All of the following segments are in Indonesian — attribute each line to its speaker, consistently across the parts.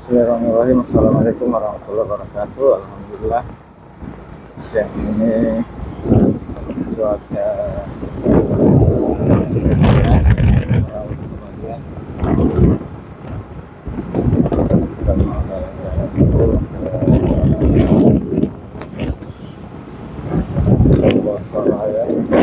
Speaker 1: Bismillahirrahmanirrahim. Assalamualaikum warahmatullahi wabarakatuh. Alhamdulillah siang ini cuaca merawat sebagian dan jalan itu Basaraya untuk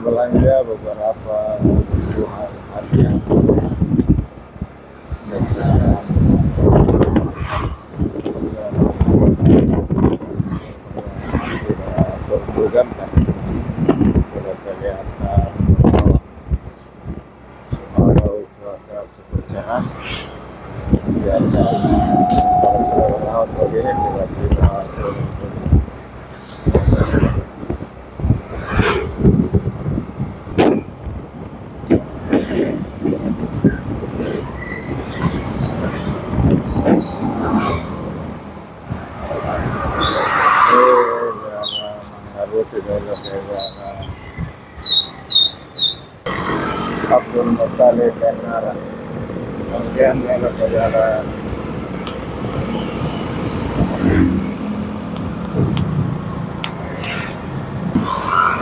Speaker 1: belanja beberapa kebutuhan harian dengan program kan sudah kelihatan kalau cuaca cukup cerah biasa kalau sudah laut begini tiba-tiba Abdul Muttalib dan Nara. Kemudian belok ke jalan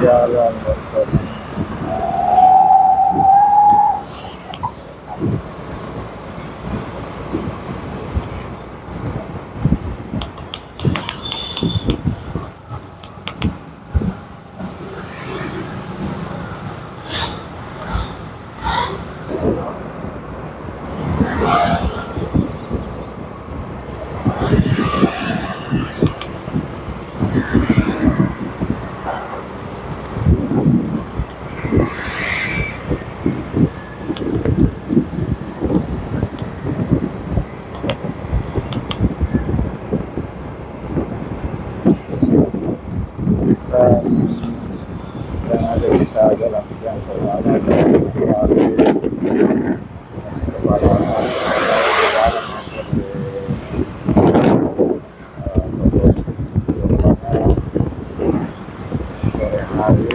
Speaker 1: Dr. sengaja kita dalam siang bersama sore hari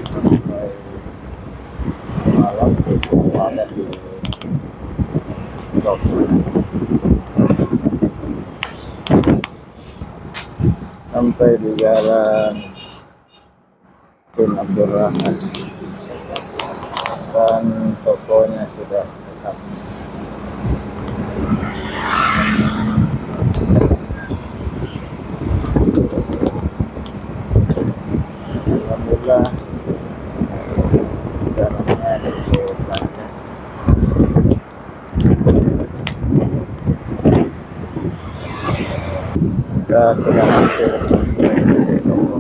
Speaker 1: sampai malam ada di sampai di jalan Tun Abdul Razak dan tokonya sudah dekat. Alhamdulillah jalannya cukup lancar. Kita sudah hampir sampai di toko.